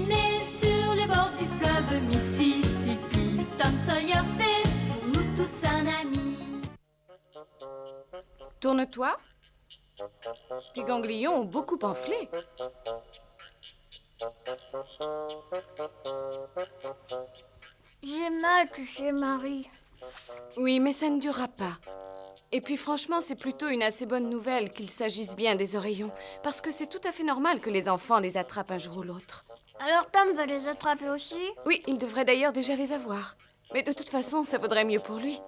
né sur les bords du fleuve Mississippi. Tom Sawyer, c'est pour nous tous un ami. Tourne-toi. Tes ganglions ont beaucoup enflé. J'ai mal, tu sais, Marie. Oui, mais ça ne durera pas. Et puis franchement, c'est plutôt une assez bonne nouvelle qu'il s'agisse bien des oreillons, parce que c'est tout à fait normal que les enfants les attrapent un jour ou l'autre. Alors Tom va les attraper aussi? Oui, il devrait d'ailleurs déjà les avoir. Mais de toute façon, ça vaudrait mieux pour lui.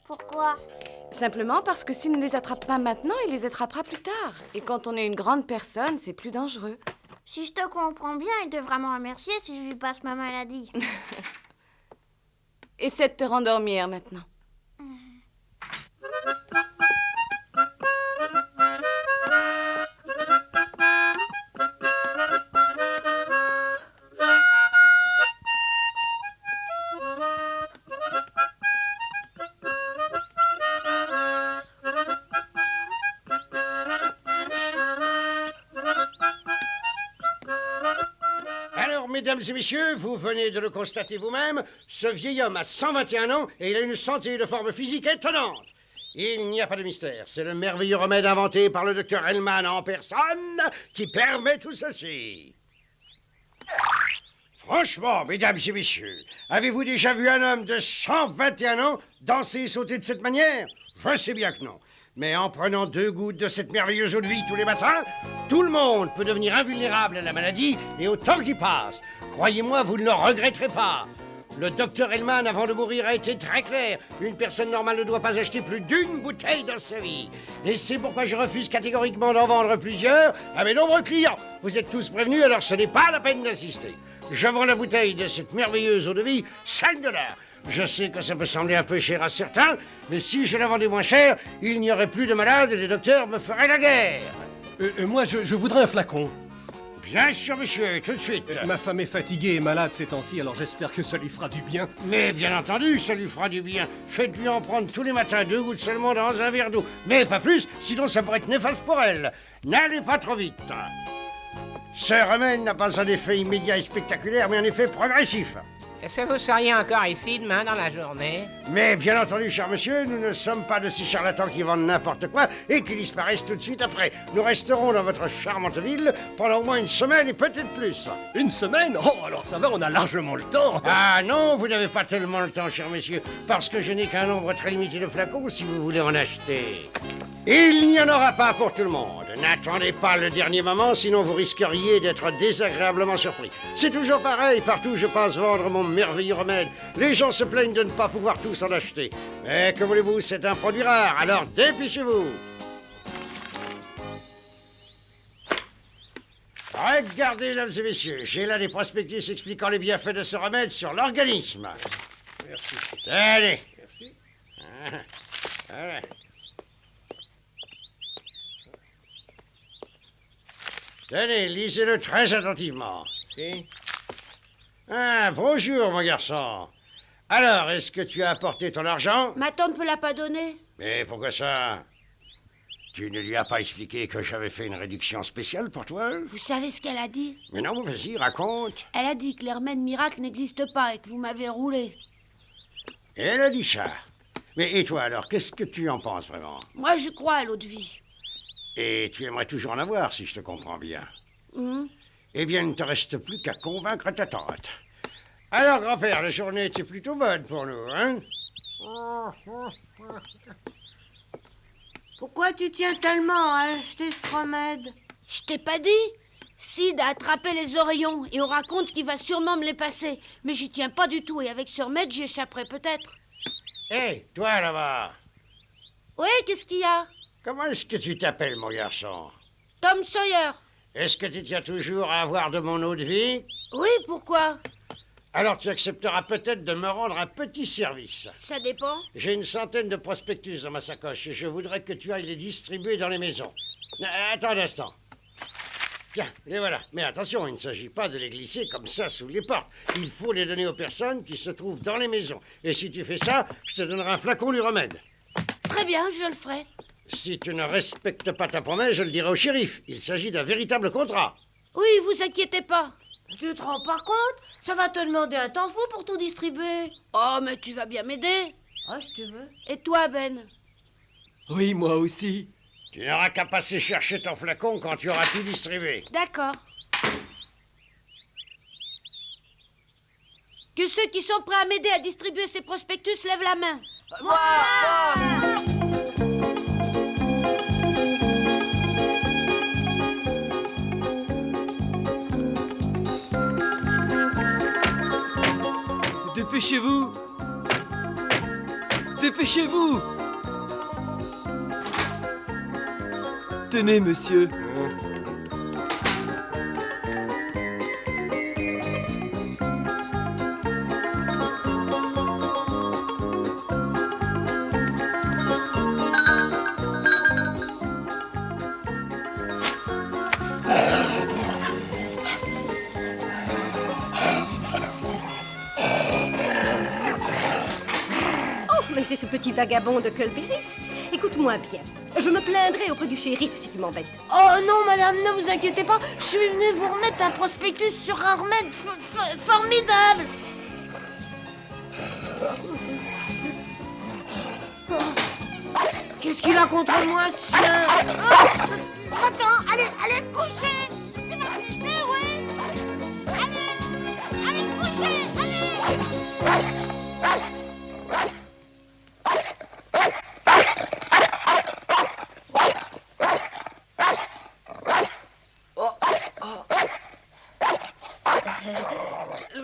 Pourquoi? Simplement parce que s'il ne les attrape pas maintenant, il les attrapera plus tard. Et quand on est une grande personne, c'est plus dangereux. Si je te comprends bien, il devra me remercier si je lui passe ma maladie. Essaie de te rendormir maintenant. Mesdames et messieurs, vous venez de le constater vous-même, ce vieil homme a 121 ans et il a une santé et de forme physique étonnante. Il n'y a pas de mystère, c'est le merveilleux remède inventé par le docteur Hellman en personne qui permet tout ceci. Franchement, mesdames et messieurs, avez-vous déjà vu un homme de 121 ans danser et sauter de cette manière? Je sais bien que non. Mais en prenant 2 gouttes de cette merveilleuse eau de vie tous les matins, tout le monde peut devenir invulnérable à la maladie et au temps qui passe. Croyez-moi, vous ne le regretterez pas. Le docteur Hellman, avant de mourir, a été très clair. Une personne normale ne doit pas acheter plus d'1 bouteille dans sa vie. Et c'est pourquoi je refuse catégoriquement d'en vendre plusieurs à mes nombreux clients. Vous êtes tous prévenus, alors ce n'est pas la peine d'insister. Je vends la bouteille de cette merveilleuse eau de vie, 5 $. Je sais que ça peut sembler un peu cher à certains, mais si je la vendais moins cher, il n'y aurait plus de malades et les docteurs me feraient la guerre. Moi, je voudrais un flacon. Bien sûr, monsieur, tout de suite. Ma femme est fatiguée et malade ces temps-ci, alors j'espère que ça lui fera du bien. Mais bien entendu, ça lui fera du bien. Faites-lui en prendre tous les matins 2 gouttes seulement dans un verre d'eau. Mais pas plus, sinon ça pourrait être néfaste pour elle. N'allez pas trop vite. Ce remède n'a pas un effet immédiat et spectaculaire, mais un effet progressif. Est-ce que vous seriez encore ici demain dans la journée? Mais bien entendu, cher monsieur, nous ne sommes pas de ces charlatans qui vendent n'importe quoi et qui disparaissent tout de suite après. Nous resterons dans votre charmante ville pendant au moins 1 semaine et peut-être plus. 1 semaine? Oh, alors ça va, on a largement le temps. Ah non, vous n'avez pas tellement le temps, cher monsieur, parce que je n'ai qu'un nombre très limité de flacons si vous voulez en acheter. Il n'y en aura pas pour tout le monde. N'attendez pas le dernier moment, sinon vous risqueriez d'être désagréablement surpris. C'est toujours pareil, partout où je passe vendre mon merveilleux remède. Les gens se plaignent de ne pas pouvoir tous en acheter. Mais que voulez-vous, c'est un produit rare, alors dépêchez-vous. Regardez, mesdames et messieurs, j'ai là des prospectus expliquant les bienfaits de ce remède sur l'organisme. Merci. Allez. Merci. Voilà. Tenez, lisez-le très attentivement. Si. Ah, bonjour, mon garçon. Alors, est-ce que tu as apporté ton argent? Ma tante me l'a pas donné. Mais pourquoi ça? Tu ne lui as pas expliqué que j'avais fait une réduction spéciale pour toi? Vous savez ce qu'elle a dit? Mais non, vas-y, raconte. Elle a dit que les remèdes miracles n'existent pas et que vous m'avez roulé. Elle a dit ça. Mais et toi, alors, qu'est-ce que tu en penses vraiment? Moi, je crois à l'eau de vie. Et tu aimerais toujours en avoir, si je te comprends bien. Eh bien, il ne te reste plus qu'à convaincre ta tante. Alors, grand-père, la journée était plutôt bonne pour nous, hein? Pourquoi tu tiens tellement à acheter ce remède? Je t'ai pas dit? Sid a attrapé les oreillons et on raconte qu'il va sûrement me les passer. Mais j'y tiens pas du tout et avec ce remède, j'y échapperai peut-être. Hé, toi là-bas, Oui, qu'est-ce qu'il y a? comment est-ce que tu t'appelles, mon garçon? Tom Sawyer. Est-ce que tu tiens toujours à avoir de mon eau de vie? Oui, pourquoi? Alors tu accepteras peut-être de me rendre un petit service. Ça dépend. J'ai une centaine de prospectus dans ma sacoche et je voudrais que tu ailles les distribuer dans les maisons. Attends un instant. Tiens, les voilà. Mais attention, il ne s'agit pas de les glisser comme ça sous les portes. Il faut les donner aux personnes qui se trouvent dans les maisons. Et si tu fais ça, je te donnerai un flacon du remède. Très bien, je le ferai. Si tu ne respectes pas ta promesse, je le dirai au shérif. Il s'agit d'un véritable contrat. Oui, vous inquiétez pas. Tu te rends pas compte? Ça va te demander un temps fou pour tout distribuer. Oh, mais tu vas bien m'aider. Oh, si tu veux. Et toi, Ben? Oui, moi aussi. Tu n'auras qu'à passer chercher ton flacon quand tu auras tout distribué. D'accord. Que ceux qui sont prêts à m'aider à distribuer ces prospectus lèvent la main. Dépêchez-vous. Dépêchez-vous. Tenez, monsieur. Mais c'est ce petit vagabond de Culberry. Écoute-moi bien. Je me plaindrai auprès du shérif si tu m'embêtes. Oh non, madame, ne vous inquiétez pas. Je suis venue vous remettre un prospectus sur un remède formidable. Qu'est-ce qu'il a contre moi, ce chien? Oh, attends, allez te coucher. Tu vas te laisser, ouais. Allez te coucher, allez.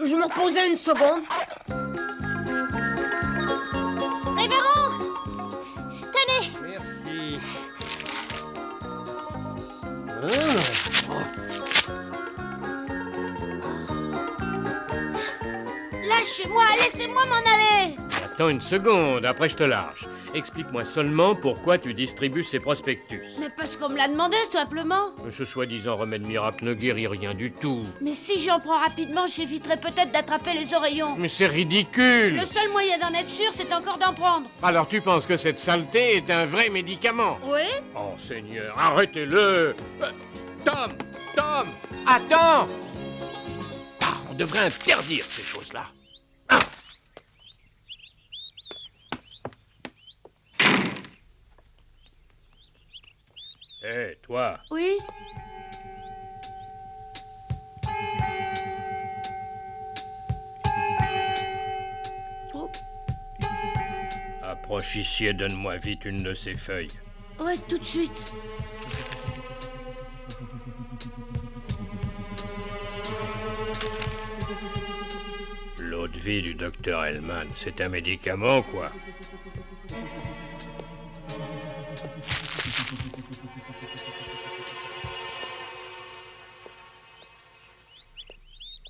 Je me reposais une seconde. Révérend, tenez. Merci. Lâchez-moi, laissez-moi m'en aller. Attends une seconde, après je te lâche. Explique-moi seulement pourquoi tu distribues ces prospectus. Mais parce qu'on me l'a demandé, simplement. Ce soi-disant remède miracle ne guérit rien du tout. Mais si j'en prends rapidement, j'éviterai peut-être d'attraper les oreillons. Mais c'est ridicule. Le seul moyen d'en être sûr, c'est encore d'en prendre. Alors tu penses que cette saleté est un vrai médicament? Oui? Oh Seigneur, arrêtez-le. Tom, attends. Ah, on devrait interdire ces choses-là. Hé, toi, Oui? Oh, approche ici et donne-moi vite une de ces feuilles. ouais, tout de suite. L'eau de vie du docteur Hellman, c'est un médicament, quoi.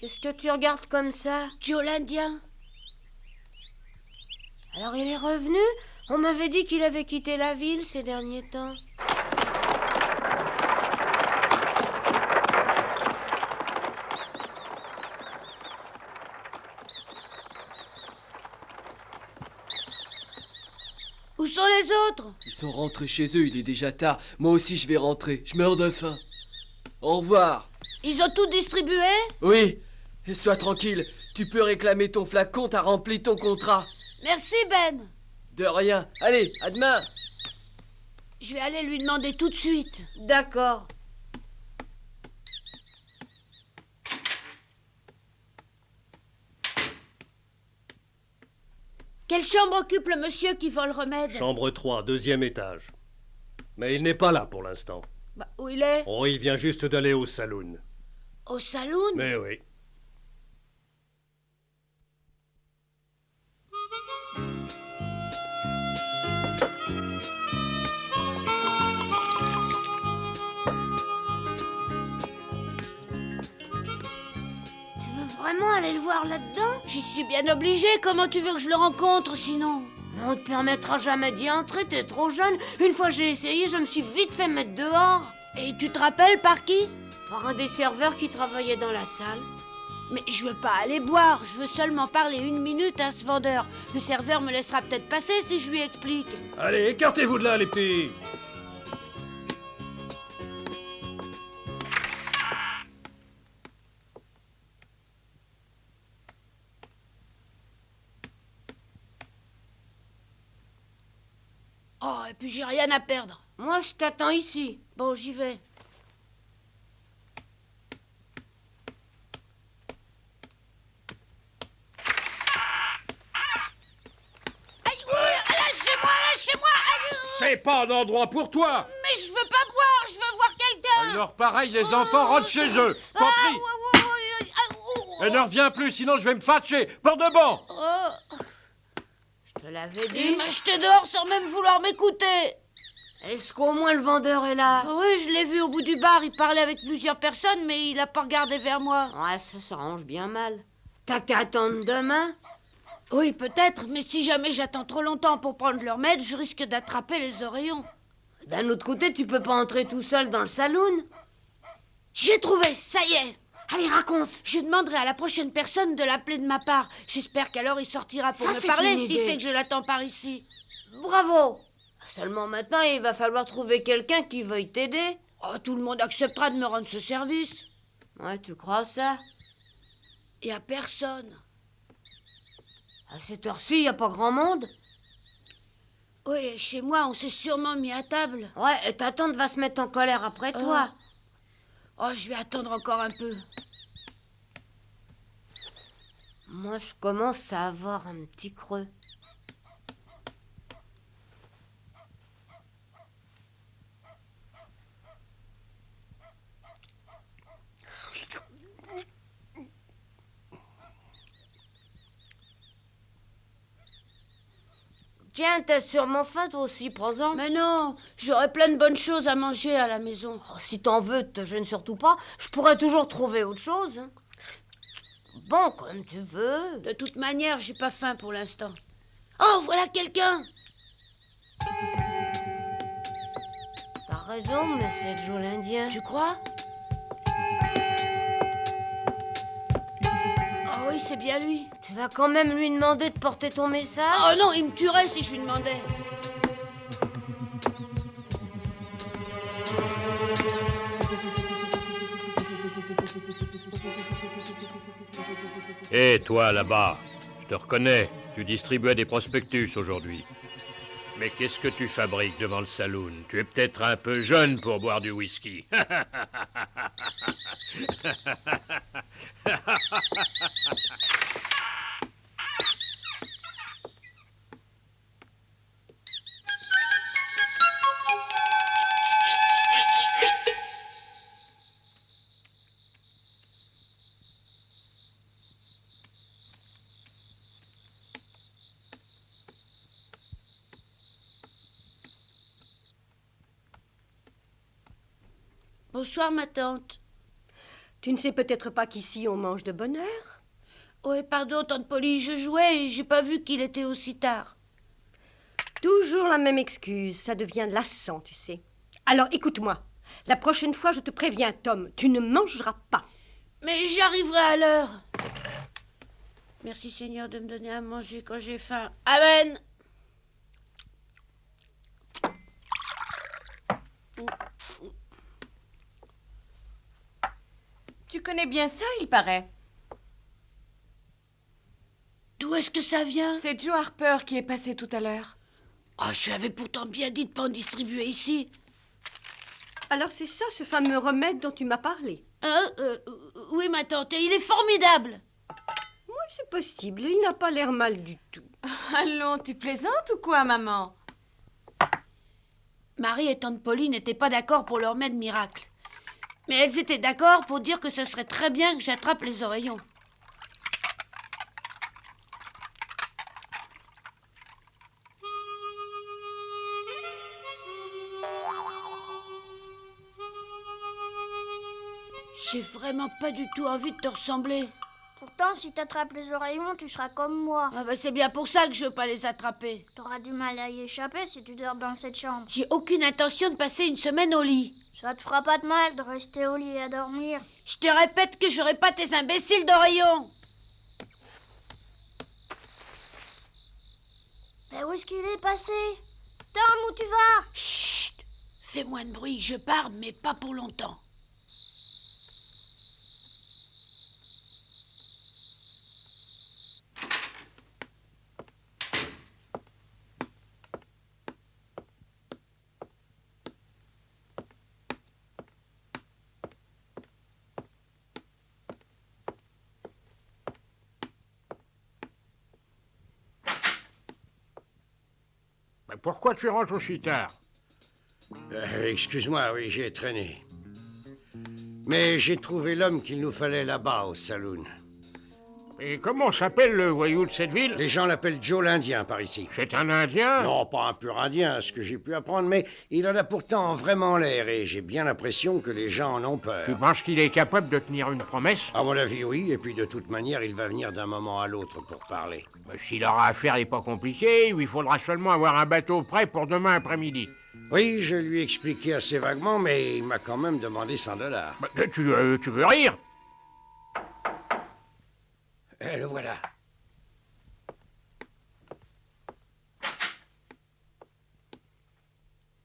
Qu'est-ce que tu regardes comme ça? Joe l'Indien. Alors il est revenu? On m'avait dit qu'il avait quitté la ville ces derniers temps. Où sont les autres? Ils sont rentrés chez eux, il est déjà tard. Moi aussi je vais rentrer, je meurs de faim. Au revoir. Ils ont tout distribué? Oui, et sois tranquille, tu peux réclamer ton flacon, t'as rempli ton contrat. Merci, Ben. De rien, allez, à demain. Je vais aller lui demander tout de suite. D'accord. Quelle chambre occupe le monsieur qui vole remède? Chambre 3, deuxième étage. Mais il n'est pas là pour l'instant. Bah, où il est? Oh, il vient juste d'aller au saloon. Au saloon? Mais oui. Vraiment aller le voir là-dedans? J'y suis bien obligée, comment tu veux que je le rencontre sinon? On te permettra jamais d'y entrer, t'es trop jeune. Une fois j'ai essayé, je me suis vite fait mettre dehors. Et tu te rappelles par qui? Par un des serveurs qui travaillait dans la salle. Mais je veux pas aller boire, je veux seulement parler 1 minute à ce vendeur. Le serveur me laissera peut-être passer si je lui explique. Allez, écartez-vous de là, les petits. puis j'ai rien à perdre. Moi, je t'attends ici. Bon, j'y vais. Aïe, lâchez-moi, lâchez-moi. Aïe, C'est pas un endroit pour toi. mais je veux pas boire, je veux voir quelqu'un. Alors pareil, les enfants rentrent chez eux. Compris? Et ne reviens plus, sinon je vais me fâcher. Pour de bon. Je te l'avais Il dit. m'a jeté dehors sans même vouloir m'écouter. Est-ce qu'au moins le vendeur est là? Oui, je l'ai vu au bout du bar, il parlait avec plusieurs personnes, mais il a pas regardé vers moi. Ouais, ça s'arrange bien mal. T'as qu'à attendre demain? Oui, peut-être, mais si jamais j'attends trop longtemps pour prendre leur maître, je risque d'attraper les oreillons. D'un autre côté, tu peux pas entrer tout seul dans le saloon. J'ai trouvé, ça y est. Allez, raconte. Je demanderai à la prochaine personne de l'appeler de ma part. J'espère qu'alors il sortira pour Ça, me c'est parler une si idée. c'est que je l'attends par ici. Bravo. Seulement maintenant, il va falloir trouver quelqu'un qui veuille t'aider. Oh, tout le monde acceptera de me rendre ce service. Ouais, tu crois ça? Y a personne. À cette heure-ci, y a pas grand monde. Oui, chez moi, on s'est sûrement mis à table. Ouais, et ta tante va se mettre en colère après toi. Oh, je vais attendre encore un peu. Moi, je commence à avoir un petit creux. Tiens, t'as sûrement faim toi aussi, prends-en. Mais non, j'aurai plein de bonnes choses à manger à la maison. Oh, si t'en veux, te gêne surtout pas. Je pourrais toujours trouver autre chose. Hein. Bon, comme tu veux. De toute manière, j'ai pas faim pour l'instant. Oh, voilà quelqu'un. T'as raison, mais c'est Joe l'Indien. Tu crois? Oh oui, c'est bien lui. Tu vas quand même lui demander de porter ton message? Oh non, il me tuerait si je lui demandais. Hé, toi, là-bas, je te reconnais. Tu distribuais des prospectus aujourd'hui. Mais qu'est-ce que tu fabriques devant le saloon? Tu es peut-être un peu jeune pour boire du whisky. Bonsoir, ma tante. Tu ne sais peut-être pas qu'ici on mange de bonne heure? Oui, pardon, tante Polly, je jouais et j'ai pas vu qu'il était aussi tard. Toujours la même excuse, ça devient lassant, tu sais. Alors écoute-moi, la prochaine fois je te préviens, Tom, tu ne mangeras pas. Mais j'arriverai à l'heure. Merci Seigneur de me donner à manger quand j'ai faim. Amen. Tu connais bien ça, il paraît. D'où est-ce que ça vient? C'est Joe Harper qui est passé tout à l'heure. Oh, je lui avais pourtant bien dit de pas en distribuer ici. Alors c'est ça ce fameux remède dont tu m'as parlé? Oui, ma tante, et il est formidable. Oui, c'est possible, il n'a pas l'air mal du tout. Allons, tu plaisantes ou quoi, maman? Marie et tante Polly n'étaient pas d'accord pour leur remède miracle. Mais elles étaient d'accord pour dire que ce serait très bien que j'attrape les oreillons. J'ai vraiment pas du tout envie de te ressembler. Pourtant, si t'attrapes les oreillons, tu seras comme moi. Ah bah c'est bien pour ça que je veux pas les attraper. T'auras du mal à y échapper si tu dors dans cette chambre. J'ai aucune intention de passer une semaine au lit. Ça te fera pas de mal de rester au lit à dormir. Je te répète que j'aurai pas tes imbéciles d'oreillons. Mais où est-ce qu'il est passé? Tom, où tu vas? Chut! Fais moins de bruit, je pars, mais pas pour longtemps. Pourquoi tu rentres aussi tard? Excuse-moi, oui, j'ai traîné. Mais j'ai trouvé l'homme qu'il nous fallait là-bas, au saloon. Et comment s'appelle le voyou de cette ville? Les gens l'appellent Joe l'Indien par ici. C'est un Indien? Non, pas un pur Indien, à ce que j'ai pu apprendre, mais il en a pourtant vraiment l'air, et j'ai bien l'impression que les gens en ont peur. Tu penses qu'il est capable de tenir une promesse? À mon avis, oui, et puis de toute manière, il va venir d'un moment à l'autre pour parler. S'il aura affaire n'est pas compliqué, il faudra seulement avoir un bateau prêt pour demain après-midi. Oui, je lui ai expliqué assez vaguement, mais il m'a quand même demandé 100 $. Tu veux rire? Le voilà.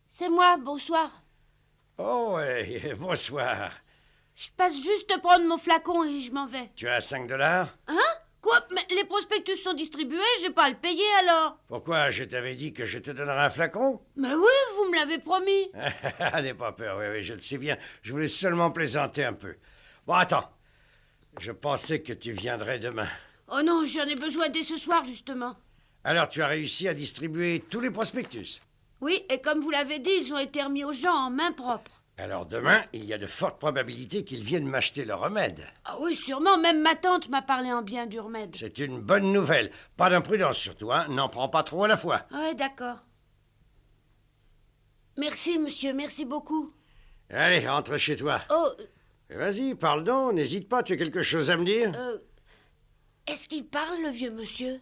C'est moi, bonsoir. Oh, ouais, bonsoir. Je passe juste prendre mon flacon et je m'en vais. Tu as 5 $? Hein? Quoi? Mais les prospectus sont distribués, j'ai pas à le payer alors. Pourquoi? Je t'avais dit que je te donnerais un flacon? Mais oui, vous me l'avez promis. N'aie pas peur, oui, je le sais bien. Je voulais seulement plaisanter un peu. Bon, attends. Je pensais que tu viendrais demain. Oh non, j'en ai besoin dès ce soir, justement. Alors, tu as réussi à distribuer tous les prospectus? Oui, et comme vous l'avez dit, ils ont été remis aux gens en main propre. Alors demain, il y a de fortes probabilités qu'ils viennent m'acheter le remède. Ah oui, sûrement, même ma tante m'a parlé en bien du remède. C'est une bonne nouvelle. Pas d'imprudence surtout, hein. N'en prends pas trop à la fois. Ouais, d'accord. Merci, monsieur, merci beaucoup. Allez, rentre chez toi. Oh, Vas-y, parle donc, n'hésite pas, tu as quelque chose à me dire? est-ce qu'il parle, le vieux monsieur?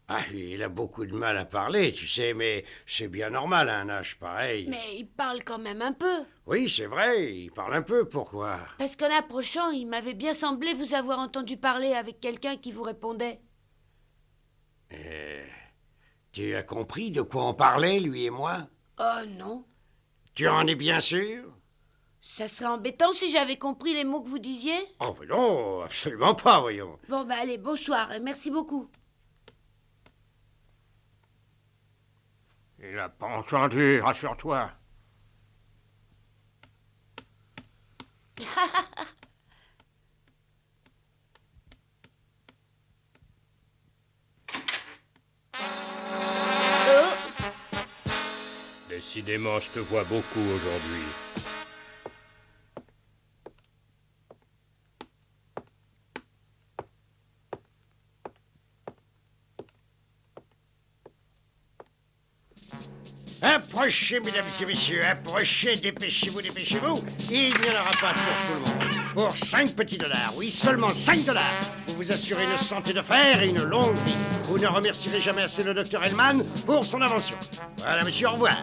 Ah, il a beaucoup de mal à parler, tu sais, mais c'est bien normal à un âge pareil. Mais il parle quand même un peu. Oui, c'est vrai, il parle un peu, pourquoi? Parce qu'en approchant, il m'avait bien semblé vous avoir entendu parler avec quelqu'un qui vous répondait. Tu as compris de quoi on parlait, lui et moi? Oh non. Tu en es bien sûr? Ça serait embêtant si j'avais compris les mots que vous disiez. Oh, mais non, absolument pas, voyons. Bon, bah allez, bonsoir et merci beaucoup. Il n'a pas entendu, rassure-toi. Décidément, je te vois beaucoup aujourd'hui. Approchez, mesdames et messieurs, approchez, dépêchez-vous, dépêchez-vous. Il n'y en aura pas pour tout le monde. Pour 5 petits $, oui, seulement 5 $. Vous vous assurez une santé de fer et une longue vie. Vous ne remercierez jamais assez le docteur Hellman pour son invention. Voilà, monsieur, au revoir.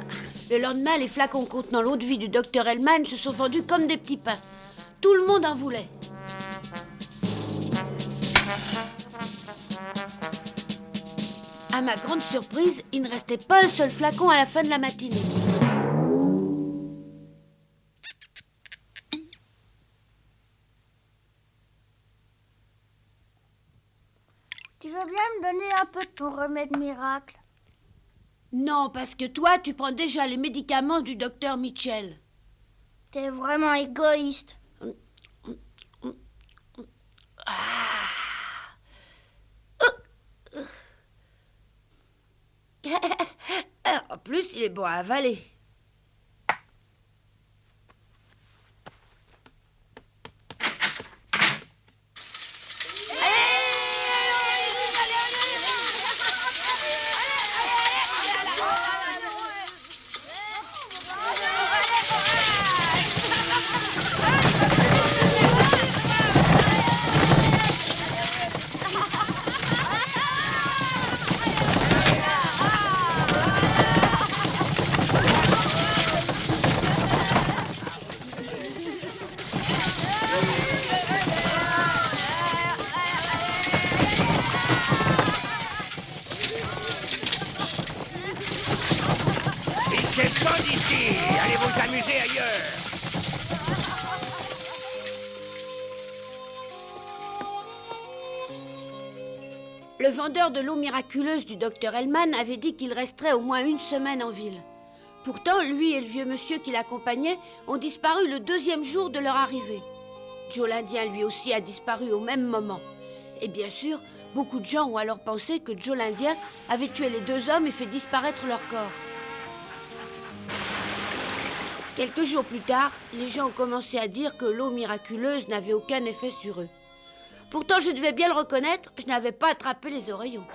Le lendemain, les flacons contenant l'eau de vie du docteur Hellman se sont vendus comme des petits pains. Tout le monde en voulait. À ma grande surprise, il ne restait pas un seul flacon à la fin de la matinée. Tu veux bien me donner un peu de ton remède miracle? Non, parce que toi, tu prends déjà les médicaments du docteur Mitchell. T'es vraiment égoïste. En plus, il est bon à avaler. C'est temps d'ici. Allez vous amuser ailleurs. Le vendeur de l'eau miraculeuse du docteur Hellman avait dit qu'il resterait au moins 1 semaine en ville. Pourtant, lui et le vieux monsieur qui l'accompagnait ont disparu le 2e jour de leur arrivée. Joe l'Indien, lui aussi, a disparu au même moment. Et bien sûr, Beaucoup de gens ont alors pensé que Joe l'Indien avait tué les 2 hommes et fait disparaître leur corps. Quelques jours plus tard, les gens ont commencé à dire que l'eau miraculeuse n'avait aucun effet sur eux. Pourtant, je devais bien le reconnaître, je n'avais pas attrapé les oreillons.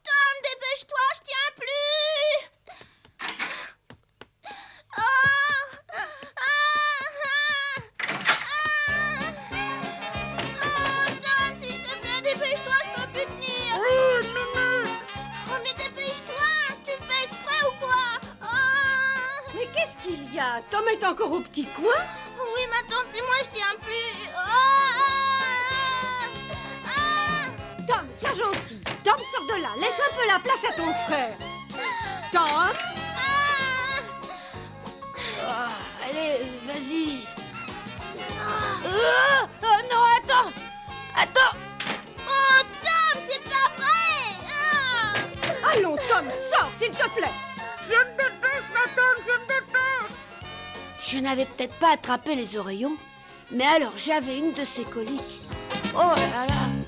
Tom, dépêche-toi, je tiens plus. Tom, s'il te plaît, dépêche-toi, je peux plus tenir. Oh, mais dépêche-toi, tu fais exprès ou quoi? Mais qu'est-ce qu'il y a? Tom est encore au petit coin? Oui, ma tante et moi, je tiens plus. Tom, sois gentil. Tom, sors de là. Laisse un peu la place à ton frère. Tom? Allez, vas-y. Oh non, attends. Attends. Oh, Tom, c'est pas vrai. Allons, Tom, sors, s'il te plaît. Je me dépêche, ma tante, je me dépêche. Je n'avais peut-être pas attrapé les oreillons, mais alors j'avais une de ces coliques. Oh là là.